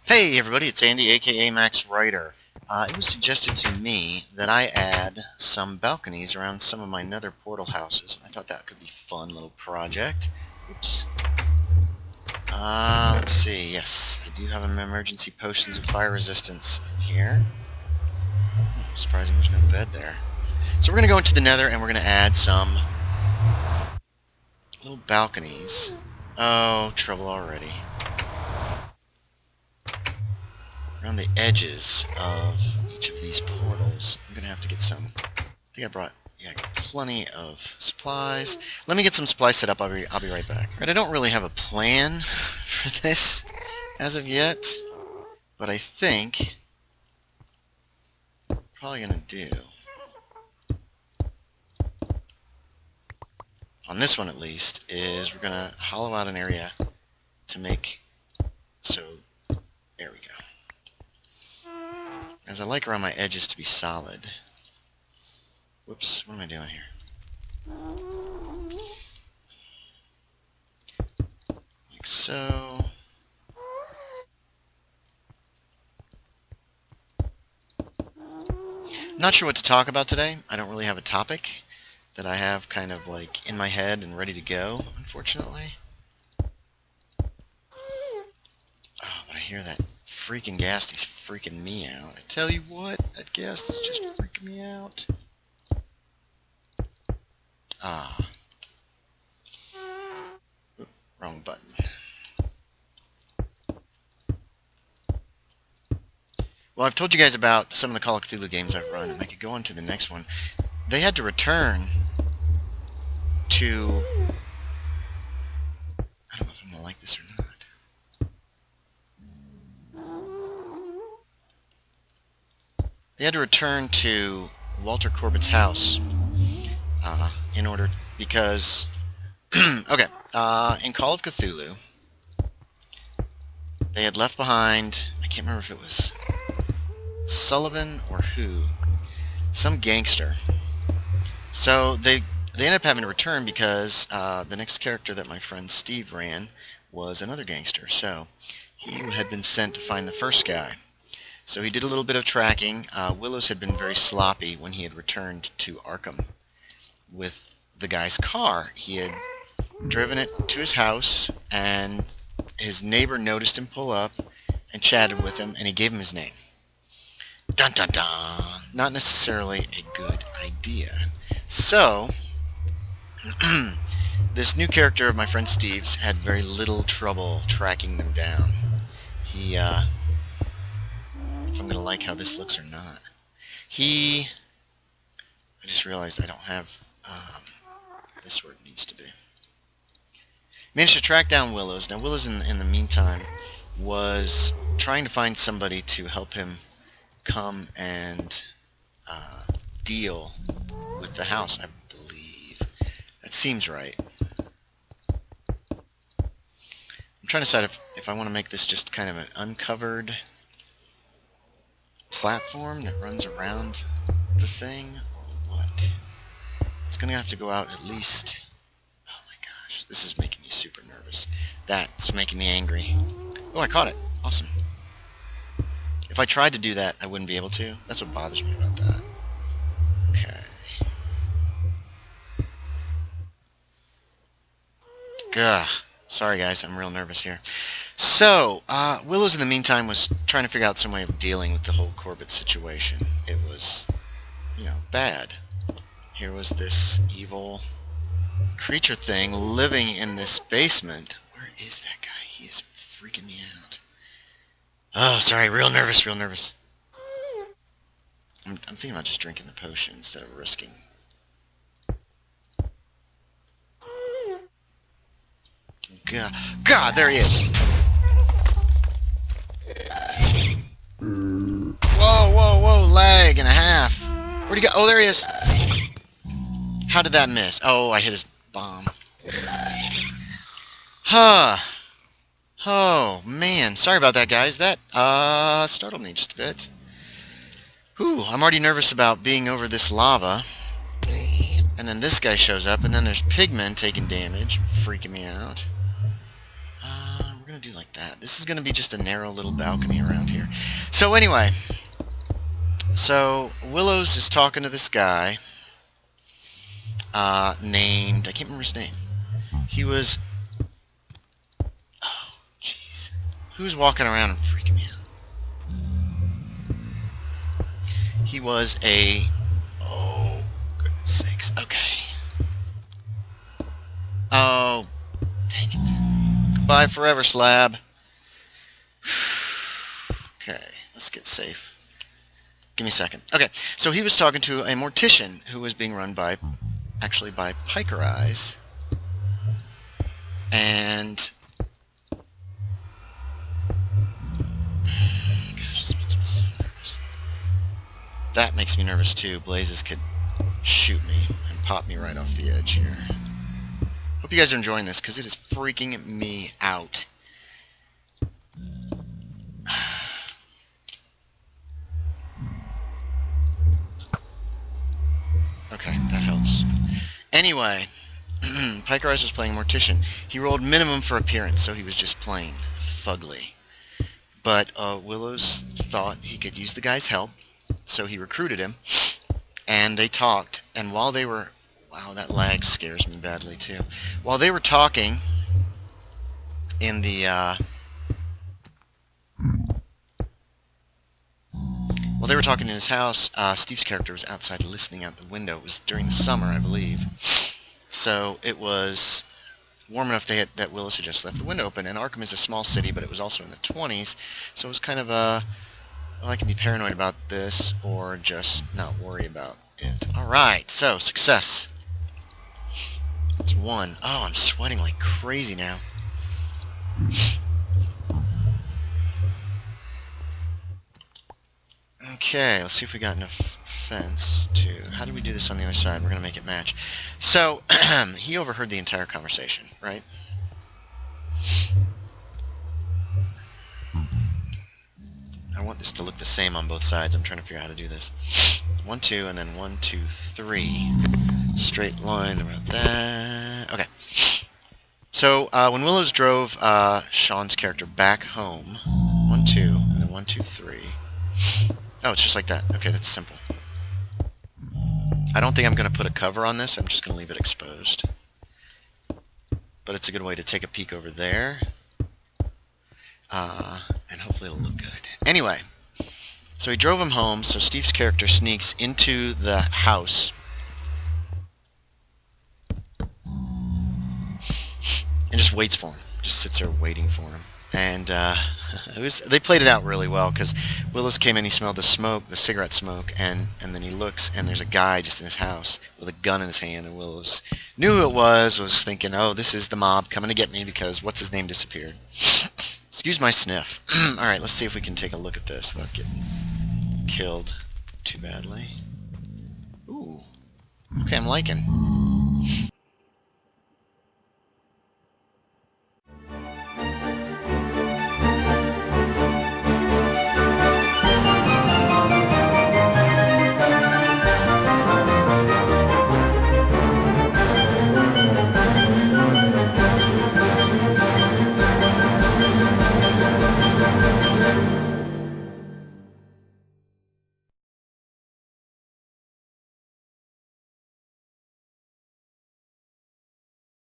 Hey everybody, it's Andy, aka Max Writer. It was suggested to me that I add some balconies around some of my nether portal houses. I thought that could be a fun little project. Oops. Let's see. Yes, I do have some emergency potions of fire resistance in here. Surprising there's no bed there. So we're going to go into the nether and we're going to add some little balconies. Oh, trouble already. Around the edges of each of these portals. I'm going to have to get some. I think I brought plenty of supplies. Let me get some supplies set up. I'll be right back. Right, I don't really have a plan for this as of yet, but I think what I'm probably going to do, on this one at least, is we're going to hollow out an area to make, so there we go. As I like around my edges to be solid. Whoops, what am I doing here? Like so. Not sure what to talk about today. I don't really have a topic that I have kind of like in my head and ready to go, unfortunately. Oh, but I hear that freaking gas, he's freaking me out. I tell you what, that gas is just freaking me out. Oop, wrong button. Well, I've told you guys about some of the Call of Cthulhu games I've run, and I could go on to the next one. They had to return to... I don't know if I'm going to like this or not. They had to return to Walter Corbett's house in order, because, okay, in Call of Cthulhu, they had left behind, I can't remember if it was Sullivan or who, some gangster. So they ended up having to return because the next character that my friend Steve ran was another gangster. So he had been sent to find the first guy. So he did a little bit of tracking. Willows had been very sloppy when he had returned to Arkham with the guy's car. He had driven it to his house, and his neighbor noticed him pull up and chatted with him, and he gave him his name. Dun dun dun! Not necessarily a good idea. So, this new character of my friend Steve's had very little trouble tracking them down. He, if I'm going to like how this looks or not. I just realized I don't have this where it needs to be. Managed to track down Willows. Now Willows in the meantime was trying to find somebody to help him come and deal with the house, I believe. That seems right. I'm trying to decide if I want to make this just kind of an uncovered platform that runs around the thing, or what? It's going to have to go out at least... Oh my gosh, this is making me super nervous. That's making me angry. Oh, I caught it. Awesome. If I tried to do that, I wouldn't be able to. That's what bothers me about that. Okay. Gah. Sorry guys, I'm real nervous here. So, Willows in the meantime was trying to figure out some way of dealing with the whole Corbett situation. It was, bad. Here was this evil creature thing living in this basement. Where is that guy? He is freaking me out. Oh, sorry, real nervous, real nervous. I'm thinking about just drinking the potion instead of risking. God, there he is. Whoa, lag and a half. Where'd he go? Oh, there he is. How did that miss? Oh, I hit his bomb. Huh. Oh, man. Sorry about that, guys. That, startled me just a bit. Whew, I'm already nervous about being over this lava. And then this guy shows up, and then there's pigmen taking damage, freaking me out. We're going going to do like that. This is going to be just a narrow little balcony around here. So anyway, so Willows is talking to this guy named, I can't remember his name. He was, oh, jeez. Who was walking around and freaking me out? He was a, oh, goodness sakes, okay. Oh, dang it. Goodbye forever, Slab. Okay, let's get safe. Give me a second. Okay, so he was talking to a mortician who was being run by, actually by Piker Eyes. And gosh, this makes me so nervous. That makes me nervous too. Blazes could shoot me and pop me right off the edge here. Hope you guys are enjoying this, because it is freaking me out. Okay, that helps. Anyway, Piker Eyes was playing Mortician. He rolled minimum for appearance, so he was just plain fugly. But Willows thought he could use the guy's help, so he recruited him, and they talked. And while they were... Wow, that lag scares me badly, too. While they were talking in the... While they were talking in his house, Steve's character was outside listening out the window. It was during the summer, I believe. So it was warm enough that Willis had just left the window open. And Arkham is a small city, but it was also in the 20s. So it was kind of a, well, I can be paranoid about this or just not worry about it. Alright, so success. It's 1. Oh, I'm sweating like crazy now. Okay, let's see if we got enough fence to... How do we do this on the other side? We're going to make it match. So, he overheard the entire conversation, right? I want this to look the same on both sides. I'm trying to figure out how to do this. 1, 2, and then 1, 2, 3. Straight line about that. Okay. So, when Willows drove Sean's character back home, 1, 2, and then 1, 2, 3... Oh, it's just like that. Okay, that's simple. I don't think I'm going to put a cover on this. I'm just going to leave it exposed. But it's a good way to take a peek over there. And hopefully it'll look good. Anyway, so he drove him home, so Steve's character sneaks into the house. And just waits for him. Just sits there waiting for him. And they played it out really well, because Willows came in, he smelled the smoke, the cigarette smoke, and then he looks, and there's a guy just in his house with a gun in his hand, and Willows knew who it was thinking, oh, this is the mob coming to get me because what's-his-name disappeared. Excuse my sniff. Alright, let's see if we can take a look at this without getting killed too badly. Ooh. Okay, I'm liking.